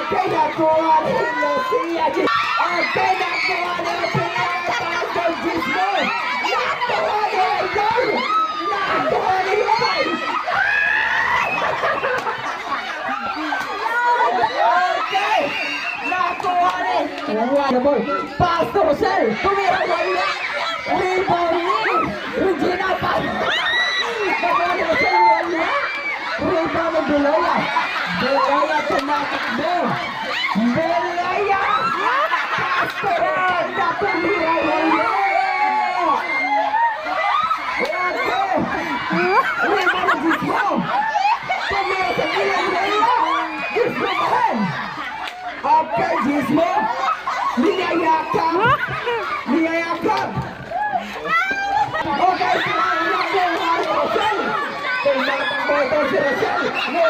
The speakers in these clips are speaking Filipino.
Okay, nakuha ni Lucia. Okay, nakuha ni Lucia. Pastor Gismo. Nakuha ni Idol. Nakuha ni Lumay. Okay, nakuha ni Pastor Rosel. Tumira wala. Rebound. Regina pa. Nakuha ni Rosel wala. Rebound ng Beloya. Beloya tumatakbo. Beloya! Pastor! Natumira wala! Rebound Gismo. Tumira sa ilang Beloya. Gismo pa rin. Okay, Gismo. Niyayakap. Niyayakap. Okay, sinangyayakap ang Hari Rosel. Tumatakbo ito si Rosel.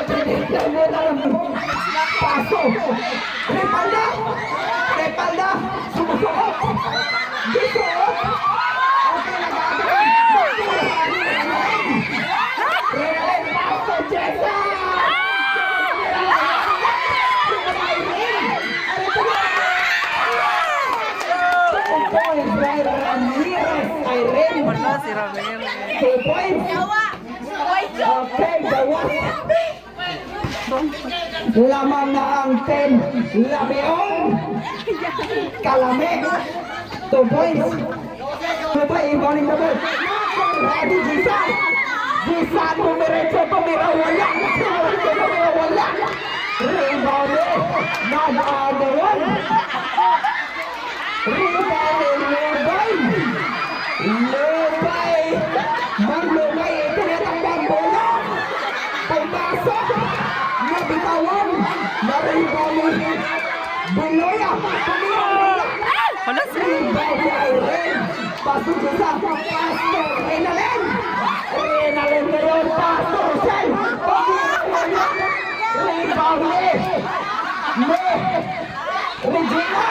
Pinigyan mo na lang. Paso. Repalda. Repalda. Sumusukot. Disuot. Okay, nag-aagay. Renalen. Paso, Jessa. Wala si Ramiro. 2 points. Okay, gawas. Lamang na ang 10. Lameong. Kalame. 2 points. Ano pa, iboning na ba? Ready, Gisa. Gisa, numeretso, tumira wala. Tumira wala. Rebound. Nag-agawan. Rebound. Lubay! Maglubay! Tinatakbang bola! Pumasok! Nabitawan! Naribawin! Beloya! Tumira! Wala si Rebound ni Irene! Pasok sa Pastor Renalen! Renalen ngayon! Pastor Rosel! Rebound ni Regina!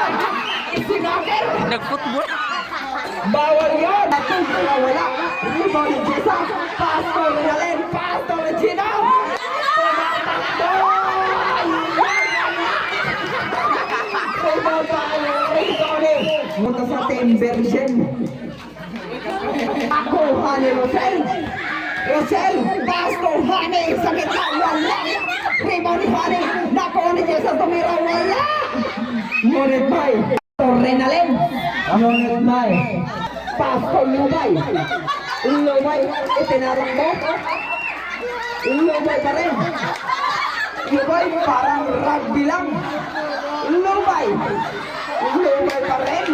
Isinaker! nag-football. Bawal yun! Natin sila wala! Rebound ni Jessa! Pastor Renalen! Pastor Regina! Tumatakbo! Rebound tayo! Rebound ni! Munta sa team version! Ako, Hani Rosel! Rosel! Pastor Hani! Sa gitna! Wala! Rebound ni Hani! Nakuha ni Jessa! Tumira! Wala! Ngunit may! Pastor Renalen! Ngunit may! Pastor Lumay! Lumay! Itinarang mo! Lumay pa rin! Lumay parang rugby lang! Lumay! Lumay pa rin!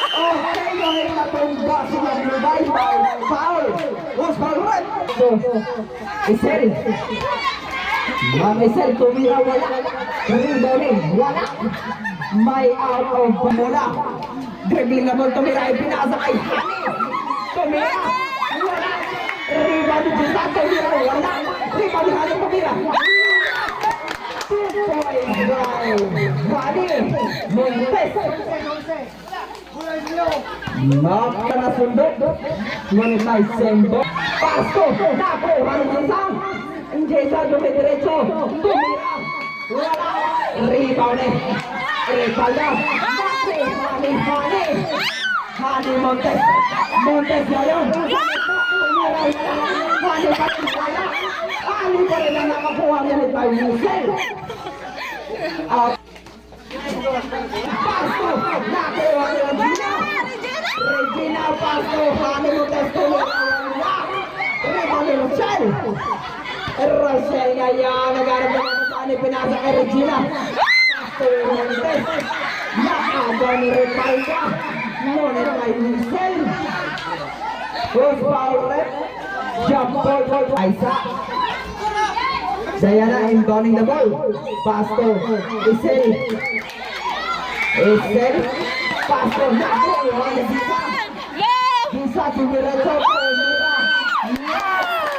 Okay, yung natumba sila Lumay! Foul! Was foul red! Isel! Ma'am Isel, tumira wala! Rebounding, wala! May out of bola! Dribbling na ball, tumira ay pinasa kay Hani! Tumira! Wala! Rebound ni Jessa, tumira! Wala! Rebound ni Hani, tumira! 2 points by Hani Montes! Nakanasundot! Ngunit may sembo! Pasto! Naku! Hani Jessa! Jessa dumidiretso! Tumira! Wala! Rebound ni Repalda! Hani Montes! Montes ngayon! Hani Patisala! Hani pa rin na nakakuha ngunit by Musel! Pasto! Nakuha ni Regina! Regina Pasto! Hani Montes tumula! Rebound ni Rosel! Rosel ngayon! Nagharap na saan pinasa kay Regina! Montes! Nakaga ni Repalda! Ngunit kay Musel! Cross foul red! Jump ball by Aisa! Diana inbounding the ball! Pasto! Isel! Isel! Pasto! Nakuha ni Gisa! Gisa tumiretso! Tumira!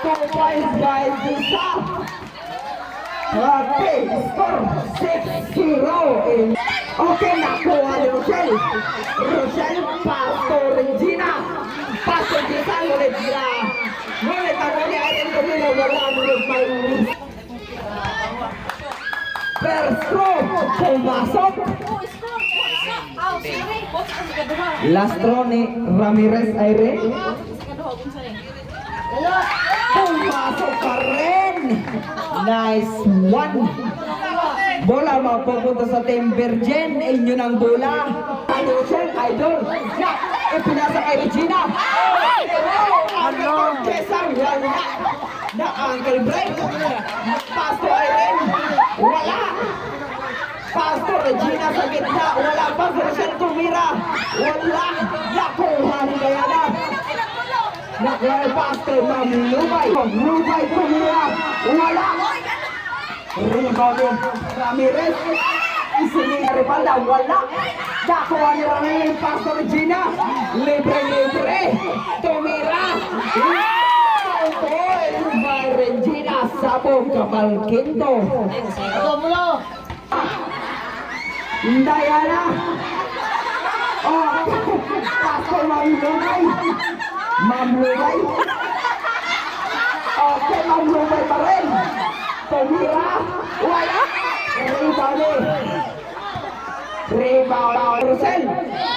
2 points by Gisa! Okay, score 6-0. Okay, nakuha ni Rosel. Rosel, Pastor Regina. Pastor Gisa, ngunit na. Ngunit ako ni Irene Camilo, wala ngunit may First throw, pumasok. Last throw ni Ramirez Aire. Pumasok pa rin. Nice one. Bola mapupunta sa Team Virgin. Inyo ng bola. Idol. Na, ipinasa kay Regina. Ano? Kesang wala. Na ankle break. Pasto Irene. Wala. Pasto Regina sa gitna. Wala pa. Rachel tumira. Wala. Nakuha ni Diana. Nakuha ni Pasto. Lumay. Lumay tumira. Wala. Rebound Ramirez. Isinig Ripalda. Wala. Nakuha ni Ramirez. Pasto Regina. Libre. Tumira. By Regina Sabong Kapal Quinto. Diana. Oh, Pasto Mamlumay. Mamlumay. Okay, Mamlumay pa rin. Tumira. Wala. Rebound. Rosel.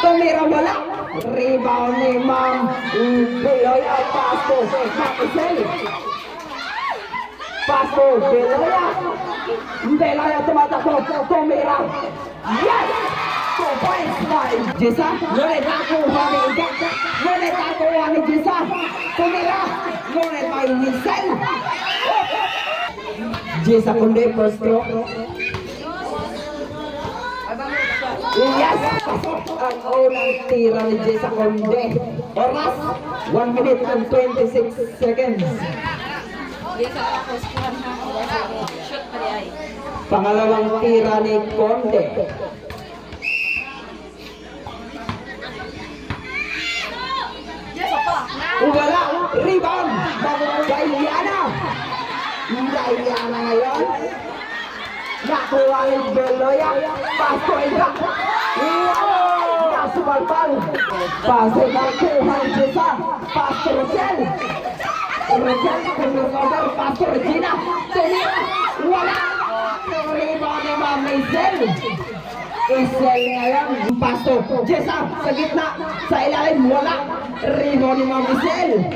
Tumira wala. Rebound ni Ma'am Beloy at Pasto. Mapisel. Pasto. Beloya. Beloya tumatakbo. Tumira. Yes! 2 points by Jessa. Ngunit nakuha ni Ika. Ngunit nakuha ni Jessa. Tumira. Ngunit by Wisel. Jessa kundi first throw. Yes! Ang unang tira ni Jessa Conde. Oras, 1 minute and 26 seconds. Pangalawang tira ni Conde. Wala! Rebound! Kay Liana! Liana ngayon. Nakuha ni Beloya. Pasto Ika. Nasubalpal. Pasto nakuha ni Jessa. Pasto Rachel. Rachel kumulong. Pasto Regina. Tumira. Wala. Rebound ni Ma'am Isel. Isel ngayon. Pasto. Jessa sa gitna. Sa ilalim. Wala. Rebound ni Ma'am Isel.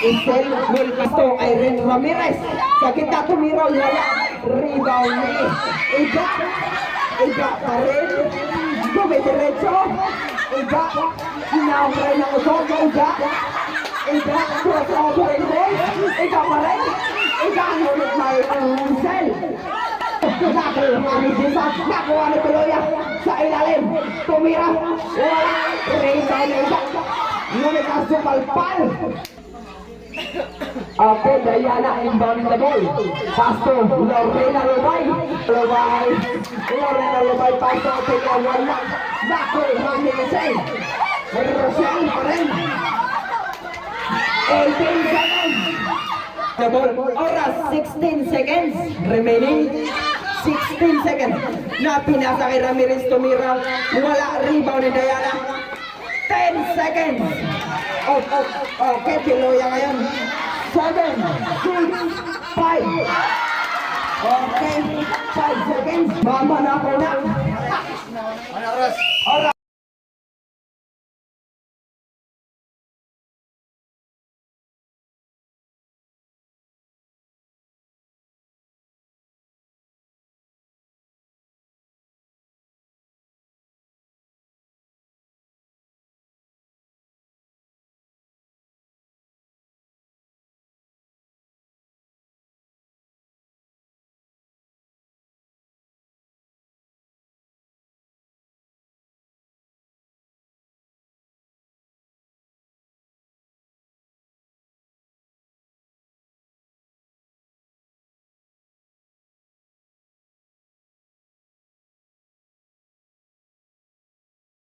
Isel. Will Pasto. Irene Ramirez. Sa gitna tumira. Wala. Rebound ni Ika. Ika pa rin. Dumidiretso. Ika. Sinambray ng usok. Ika. Ika. Crossover in goal. Ika pa rin. Ika. Ngunit may Wisel. Nakuha ni Jessa. Nakuha ni Beloya. Sa ilalim. Tumira. Wala. Rebound ni Ika. Ngunit ang supalpal. Okay, Diana inbounding the ball. Pasto, Lorena Lubay. Lorena Lubay, Pasto, tingnan wala. Nakuha ni Rosel. Rosel pa rin. 18 seconds. The ball, oras, 16 seconds. Remaining 16 seconds. Na pinasa kay Ramirez tumira. Wala, rebound ni Diana. 10 seconds. Okay, Beloya ngayon. 7, 6, 5. Okay, 5 seconds. Mama na ako na. Oras.